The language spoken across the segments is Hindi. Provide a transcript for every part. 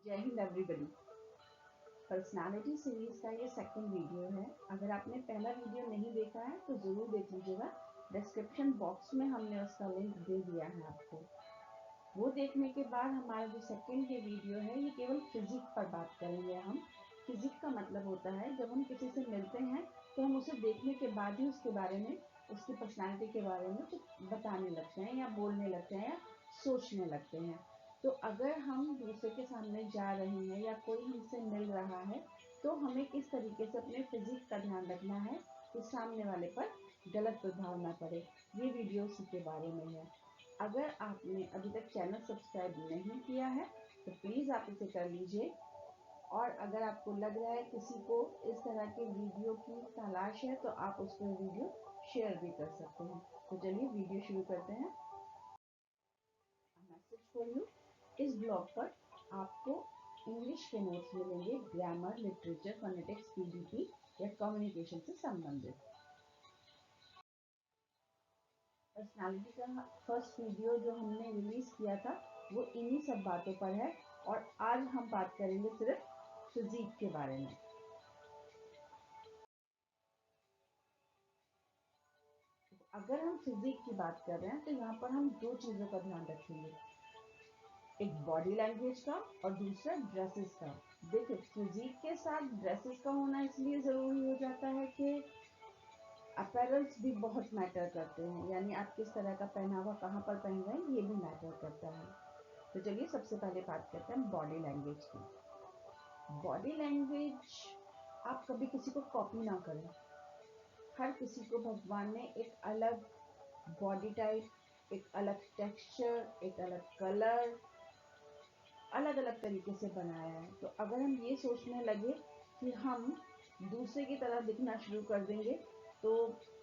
जय हिंद एवरीबॉडी। पर्सनालिटी सीरीज का ये सेकंड वीडियो है। अगर आपने पहला वीडियो नहीं देखा है तो ज़रूर देख लीजिएगा। डिस्क्रिप्शन बॉक्स में हमने उसका लिंक दे दिया है आपको। वो देखने के बाद हमारा जो सेकंड ये वीडियो है, ये केवल फिजिक पर बात करेंगे हम। फिजिक का मतलब होता है जब हम किसी से मिलते हैं तो हम उसे देखने के बाद ही उसके बारे में, उसकी पर्सनालिटी के बारे में कुछ बताने लगते हैं या बोलने लगते हैं या सोचने लगते हैं। तो अगर हम दूसरे के सामने जा रहे हैं या कोई हमसे मिल रहा है तो हमें किस तरीके से अपने फिजिक का ध्यान रखना है कि सामने वाले पर गलत प्रभाव ना पड़े। ये वीडियो उसी के बारे में है। अगर आपने अभी तक चैनल सब्सक्राइब नहीं किया है तो प्लीज़ आप इसे कर लीजिए। और अगर आपको लग रहा है किसी को इस तरह के वीडियो की तलाश है तो आप उसको वीडियो शेयर भी कर सकते हैं। तो चलिए वीडियो शुरू करते हैं। Message for you. इस ब्लॉग पर आपको इंग्लिश के नोट्स मिलेंगे, ग्रामर, लिटरेचर, फोनेटिक्स, पीडीपी या कम्युनिकेशन से संबंधित। पर्सनालिटी का फर्स्ट वीडियो जो हमने रिलीज किया था वो इन्हीं सब बातों पर है और आज हम बात करेंगे सिर्फ फिजिक के बारे में। अगर हम फिजिक की बात कर रहे हैं तो यहाँ पर हम दो चीज़ों का ध्यान रखेंगे, एक बॉडी लैंग्वेज का और दूसरा ड्रेसेस का। देखिए, फिजिक के साथ ड्रेसेस का होना इसलिए ज़रूरी हो जाता है कि अपैरल्स भी बहुत मैटर करते हैं, यानी आप किस तरह का पहनावा कहाँ पर पहन रहे हैं ये भी मैटर करता है। तो चलिए सबसे पहले बात करते हैं बॉडी लैंग्वेज की। बॉडी लैंग्वेज, आप कभी किसी को कॉपी ना करें। हर किसी को भगवान ने एक अलग बॉडी टाइप, एक अलग टेक्सचर, एक अलग कलर, अलग अलग तरीके से बनाया है। तो अगर हम ये सोचने लगे कि हम दूसरे की तरह दिखना शुरू कर देंगे तो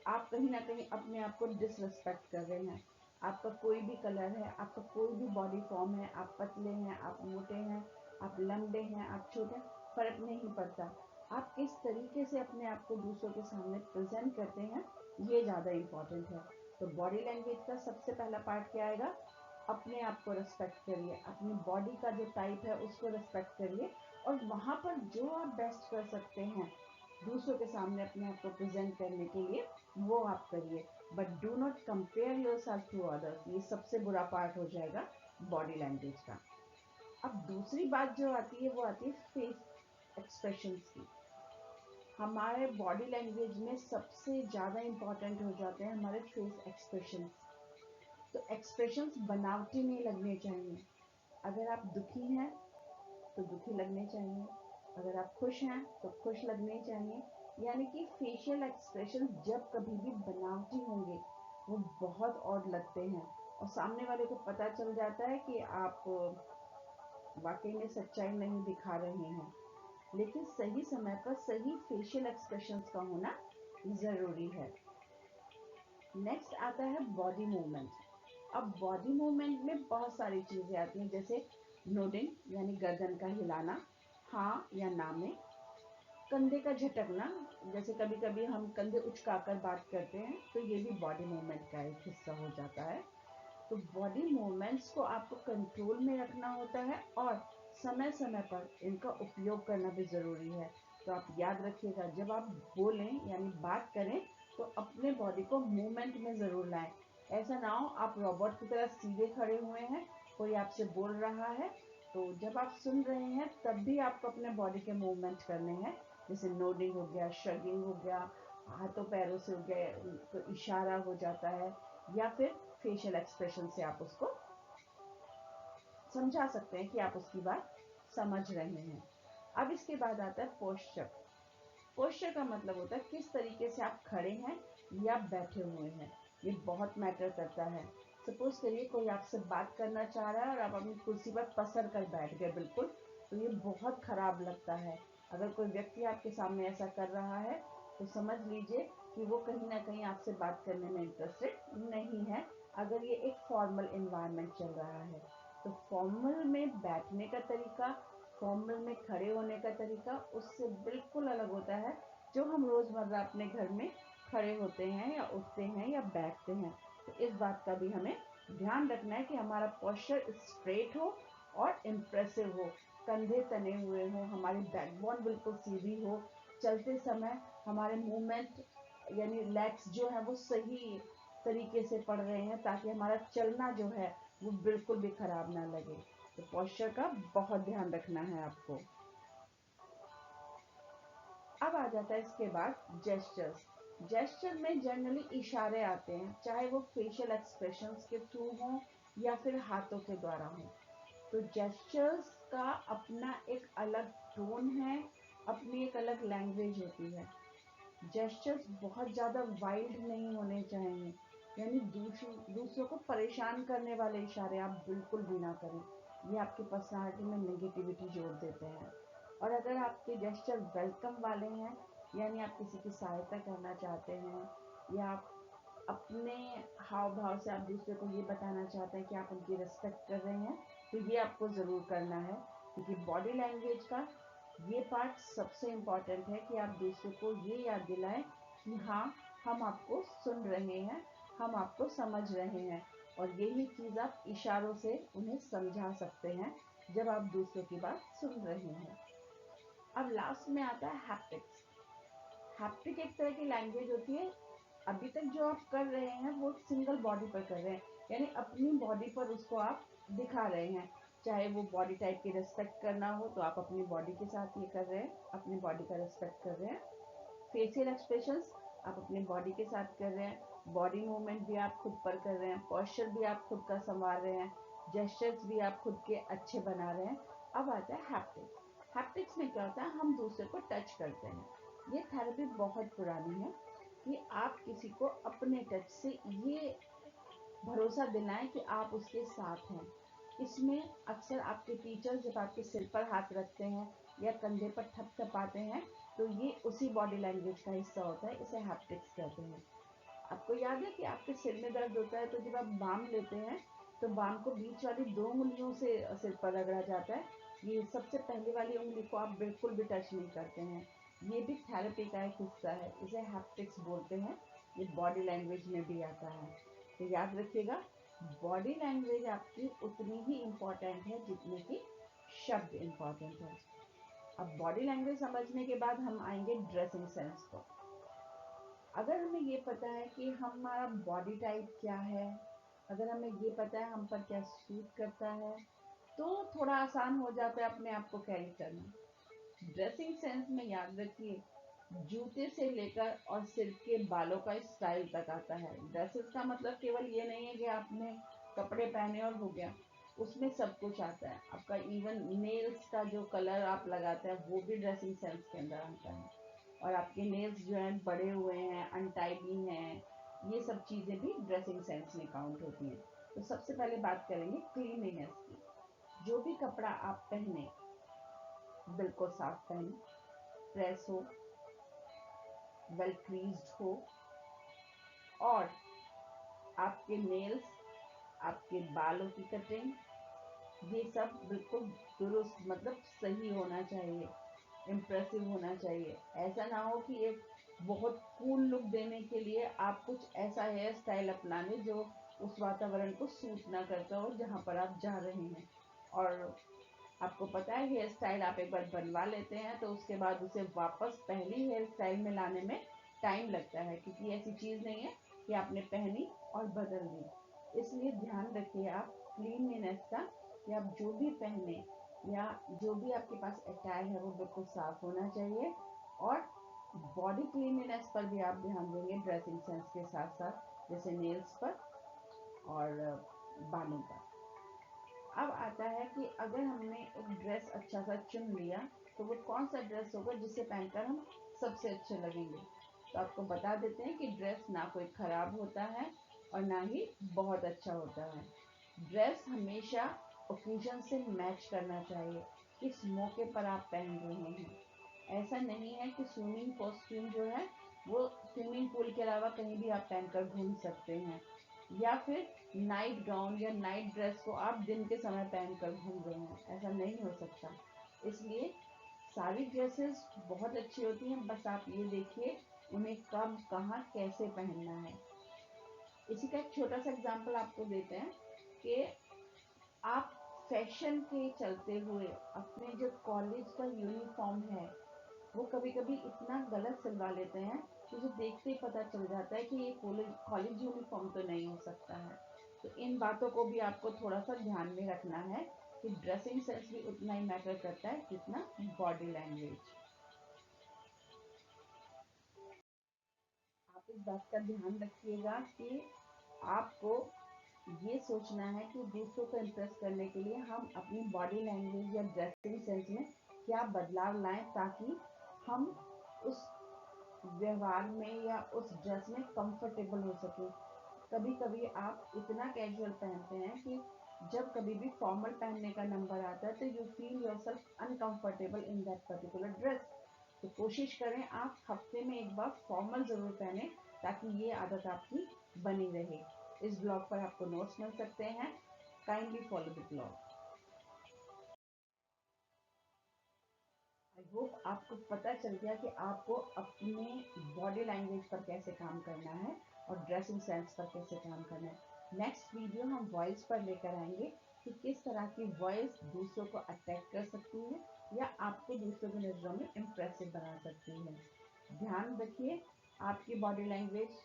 आप कहीं ना कहीं अपने आप को डिसरिस्पेक्ट कर रहे हैं। आपका कोई भी कलर है, आपका कोई भी बॉडी फॉर्म है, आप पतले हैं, आप मोटे हैं, आप लंबे हैं, आप छोटे हैं, फर्क नहीं पड़ता। आप किस तरीके से अपने आप को दूसरों के सामने प्रेजेंट करते हैं ये ज़्यादा इम्पोर्टेंट है। तो बॉडी लैंग्वेज का सबसे पहला पार्ट क्या आएगा, अपने आप को रिस्पेक्ट करिए, अपनी बॉडी का जो टाइप है उसको रिस्पेक्ट करिए और वहाँ पर जो आप बेस्ट कर सकते हैं दूसरों के सामने अपने आप को प्रेजेंट करने के लिए वो आप करिए। But do not compare yourself to others. ये सबसे बुरा पार्ट हो जाएगा बॉडी लैंग्वेज का। अब दूसरी बात जो आती है वो आती है फेस एक्सप्रेशंस की। हमारे बॉडी लैंग्वेज में सबसे ज़्यादा इम्पॉर्टेंट हो जाते हैं हमारे फेस एक्सप्रेशंस। तो एक्सप्रेशंस बनावटी नहीं लगने चाहिए। अगर आप दुखी हैं तो दुखी लगने चाहिए, अगर आप खुश हैं तो खुश लगने चाहिए। यानी कि फेशियल एक्सप्रेशन जब कभी भी बनावटी होंगे वो बहुत ऑड लगते हैं और सामने वाले को पता चल जाता है कि आप वाकई में सच्चाई नहीं दिखा रहे हैं। लेकिन सही समय पर सही फेशियल एक्सप्रेशंस का होना ज़रूरी है। नेक्स्ट आता है बॉडी मूवमेंट। अब बॉडी मूवमेंट में बहुत सारी चीज़ें आती हैं, जैसे नोडिंग यानी गर्दन का हिलाना, हाँ या ना में, कंधे का झटकना, जैसे कभी कभी हम कंधे उचकाकर बात करते हैं तो ये भी बॉडी मूवमेंट का एक हिस्सा हो जाता है। तो बॉडी मूवमेंट्स को आपको कंट्रोल में रखना होता है और समय समय पर इनका उपयोग करना भी ज़रूरी है। तो आप याद रखिएगा, जब आप बोलें यानी बात करें तो अपने बॉडी को मूवमेंट में ज़रूर लाएं। ऐसा ना हो आप रोबोट की तरह सीधे खड़े हुए हैं, कोई आपसे बोल रहा है तो जब आप सुन रहे हैं तब भी आपको अपने बॉडी के मूवमेंट करने हैं, जैसे नोडिंग हो गया, श्रगिंग हो गया, हाथों पैरों से हो गया, तो इशारा हो जाता है, या फिर फेशियल एक्सप्रेशन से आप उसको समझा सकते हैं कि आप उसकी बात समझ रहे हैं। अब इसके बाद आता है पोस्चर। पोस्चर का मतलब होता है किस तरीके से आप खड़े हैं या बैठे हुए हैं। ये बहुत मैटर करता है। सपोज करिए कोई आपसे बात करना चाह रहा है और आप अपनी कुर्सी पर पसर कर बैठ गए बिल्कुल, तो ये बहुत खराब लगता है। अगर कोई व्यक्ति आपके सामने ऐसा कर रहा है तो समझ लीजिए कि वो कहीं ना कहीं आपसे बात करने में इंटरेस्टेड नहीं है, अगर ये एक फॉर्मल इन्वायरमेंट चल रहा है। तो फॉर्मल में बैठने का तरीका, फॉर्मल में खड़े होने का तरीका उससे बिल्कुल अलग होता है जो हम रोज़मर्रा अपने घर में खड़े होते हैं या उठते हैं या बैठते हैं। तो इस बात का भी हमें ध्यान रखना है कि हमारा पोस्चर स्ट्रेट हो और इम्प्रेसिव हो, कंधे तने हुए हो, हमारी बैकबोन बिल्कुल सीधी हो, चलते समय हमारे मूवमेंट यानी लेग्स जो है वो सही तरीके से पड़ रहे हैं, ताकि हमारा चलना जो है वो बिल्कुल भी खराब ना लगे। तो पोस्चर का बहुत ध्यान रखना है आपको। अब आ जाता है इसके बाद जेस्चर्स। जेस्चर में जनरली इशारे आते हैं, चाहे वो फेशियल एक्सप्रेशंस के थ्रू हों या फिर हाथों के द्वारा हों। तो जेस्चर्स का अपना एक अलग टोन है, अपनी एक अलग लैंग्वेज होती है। जेस्चर्स बहुत ज़्यादा वाइल्ड नहीं होने चाहिए, यानी दूसरों को परेशान करने वाले इशारे आप बिल्कुल भी ना करें। ये आपकी पर्सनालिटी में नेगेटिविटी जोड़ देते हैं। और अगर आपके जेस्चर वेलकम वाले हैं, यानी आप किसी की सहायता करना चाहते हैं, या आप अपने हाव भाव से आप दूसरे को ये बताना चाहते हैं कि आप उनकी रिस्पेक्ट कर रहे हैं, तो ये आपको ज़रूर करना है। क्योंकि बॉडी लैंग्वेज का ये पार्ट सबसे इम्पॉर्टेंट है कि आप दूसरे को ये याद दिलाएं कि हाँ, हम आपको सुन रहे हैं, हम आपको समझ रहे हैं। और यही चीज़ आप इशारों से उन्हें समझा सकते हैं जब आप दूसरों की बात सुन रहे हैं। अब लास्ट में आता है हैप्टिक्स। हैप्टिक एक तरह की लैंग्वेज होती है। अभी तक जो आप कर रहे हैं वो सिंगल बॉडी पर कर रहे हैं, यानी अपनी बॉडी पर उसको आप दिखा रहे हैं। चाहे वो बॉडी टाइप की रिस्पेक्ट करना हो तो आप अपनी बॉडी के साथ ये कर रहे हैं, अपनी बॉडी का रिस्पेक्ट कर रहे हैं। फेशियल एक्सप्रेशंस आप अपनी बॉडी के साथ कर रहे हैं, बॉडी मूवमेंट भी आप खुद पर कर रहे हैं, पोस्चर भी आप खुद का संवार रहे हैं, जेस्चर्स भी आप खुद के अच्छे बना रहे हैं। अब आता है हैप्टिक्स। हैप्टिक्स में क्या होता है, हम दूसरे को टच करते हैं। ये थेरेपी बहुत पुरानी है कि आप किसी को अपने टच से ये भरोसा दिलाएं कि आप उसके साथ हैं। इसमें अक्सर आपके टीचर जब आपके सिर पर हाथ रखते हैं या कंधे पर थपथपाते हैं, तो ये उसी बॉडी लैंग्वेज का हिस्सा होता है, इसे हैप्टिक्स कहते हैं। आपको याद है कि आपके सिर में दर्द होता है तो जब आप बाम लेते हैं तो बाम को बीच वाली 2 उंगलियों से सिर पर रगड़ा जाता है। ये सबसे पहली वाली उंगली को आप बिल्कुल भी टच नहीं करते हैं। ये भी थेरेपी का एक हिस्सा है, इसे हैप्टिक्स बोलते हैं। ये बॉडी लैंग्वेज में भी आता है। तो याद रखिएगा, बॉडी लैंग्वेज आपकी उतनी ही इम्पोर्टेंट है जितने की शब्द इम्पोर्टेंट है। अब बॉडी लैंग्वेज समझने के बाद हम आएंगे ड्रेसिंग सेंस पर। अगर हमें ये पता है कि हमारा बॉडी टाइप क्या है, अगर हमें ये पता है हम पर क्या सूट करता है, तो थोड़ा आसान हो जाता है अपने आप को कैरी करना। ड्रेसिंग सेंस में याद रखिए, जूते से लेकर और सिर के बालों का स्टाइल तक आता है। ड्रेसेस का मतलब केवल ये नहीं है कि आपने कपड़े पहने और हो गया, उसमें सब कुछ आता है। आपका इवन नेल्स का जो कलर आप लगाते हैं वो भी ड्रेसिंग सेंस के अंदर आता है। और आपके नेल्स जो हैं बड़े हुए हैं, अनटाइडी हैं, ये सब चीज़ें भी ड्रेसिंग सेंस में काउंट होती हैं। तो सबसे पहले बात करेंगे क्लीनलीनेस की। जो भी कपड़ा आप पहने बिल्कुल साफ पहने, प्रेस हो, वेल क्रीज्ड हो, और आपके नेल्स, आपके बालों की कटिंग, ये सब बिल्कुल दुरुस्त मतलब सही होना चाहिए, इम्प्रेसिव होना चाहिए। ऐसा ना हो कि एक बहुत कूल लुक देने के लिए आप कुछ ऐसा हेयर स्टाइल अपना लें जो उस वातावरण को सूट ना करता हो जहाँ पर आप जा रहे हैं। और आपको पता है हेयर स्टाइल आप एक बार बनवा लेते हैं तो उसके बाद उसे वापस पहली हेयर स्टाइल में लाने में टाइम लगता है, क्योंकि ऐसी चीज़ नहीं है कि आपने पहनी और बदल दी। इसलिए ध्यान रखिए आप क्लीनलीनेस का, कि आप जो भी पहने या जो भी आपके पास अटायर है वो बिल्कुल साफ होना चाहिए। और बॉडी क्लीनलीनेस पर भी आप ध्यान देंगे ड्रेसिंग सेंस के साथ साथ, जैसे नेल्स पर और बालों पर। अब आता है कि अगर हमने एक ड्रेस अच्छा सा चुन लिया, तो वो कौन सा ड्रेस होगा जिसे पहनकर हम सबसे अच्छे लगेंगे। तो आपको बता देते हैं कि ड्रेस ना कोई खराब होता है और ना ही बहुत अच्छा होता है। ड्रेस हमेशा ओकेजन से मैच करना चाहिए, किस मौके पर आप पहन रहे हैं। ऐसा नहीं है कि स्विमिंग कॉस्ट्यूम जो है वो स्विमिंग पूल के अलावा कहीं भी आप पहनकर घूम सकते हैं, या फिर नाइट गाउन या नाइट ड्रेस को आप दिन के समय पहनकर घूम रहे हैं, ऐसा नहीं हो सकता। इसलिए सारी ड्रेसेस बहुत अच्छी होती हैं, बस आप ये देखिए उन्हें कब कहाँ कैसे पहनना है। इसी का एक छोटा सा एग्जांपल आपको देते हैं कि आप फैशन के चलते हुए अपने जो कॉलेज का यूनिफॉर्म है वो कभी कभी इतना गलत सिलवा लेते हैं कि जो देखते ही पता चल जाता है कि ये कॉलेज कॉलेज यूनिफॉर्म तो नहीं हो सकता है। तो इन बातों को भी आपको थोड़ा सा ध्यान में रखना है कि ड्रेसिंग सेंस भी उतना ही मैटर करता है जितना बॉडी लैंग्वेज। आप इस बात का ध्यान रखिएगा कि आपको ये सोचना है कि दूसरों को इम्प्रेस करने के लिए हम अपनी बॉडी लैंग्वेज या ड्रेसिंग सेंस में क्या बदलाव लाएं ताकि हम उस व्यवहार में या उस ड्रेस में कंफर्टेबल हो सके। कभी कभी आप इतना कैजुअल पहनते हैं कि जब कभी भी फॉर्मल पहनने का नंबर आता है तो you feel your self uncomfortable in that particular dress. तो कोशिश करें आप हफ्ते में एक बार फॉर्मल जरूर पहने ताकि ये आदत आपकी बनी रहे। इस ब्लॉग पर आपको नोट्स मिल सकते हैं। Kindly follow the blog. I hope आपको पता चल गया कि आपको अपने बॉडी लैंग्वेज पर कैसे काम करना है और ड्रेसिंग सेंस पर कैसे काम करना है। नेक्स्ट वीडियो हम वॉइस पर लेकर आएंगे कि किस तरह की वॉइस दूसरों को अट्रैक्ट कर सकती है या आपको दूसरों की नज़रों में इम्प्रेसिव बना सकती है। ध्यान रखिए आपकी बॉडी लैंग्वेज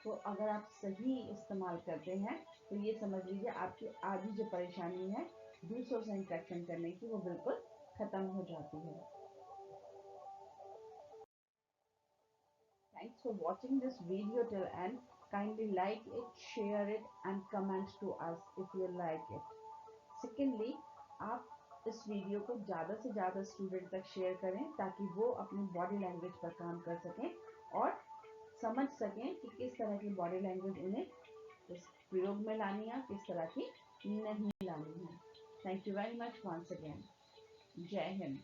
को अगर आप सही इस्तेमाल करते हैं तो ये समझ लीजिए आपकी आधी जो परेशानी है दूसरों से इंटरेक्शन करने की वो बिल्कुल खत्म हो जाती है। Thanks for watching this video till end. Kindly like it, share it and comment to us if you like it. Secondly, आप इस वीडियो को ज़्यादा से ज़्यादा स्टूडेंट तक शेयर करें ताकि वो अपनी बॉडी लैंग्वेज पर काम कर सकें और समझ सकें कि किस तरह की बॉडी लैंग्वेज उन्हें इस प्रयोग में लानी है, किस तरह की नहीं लानी है। Thank you very much once again. जय हिंद।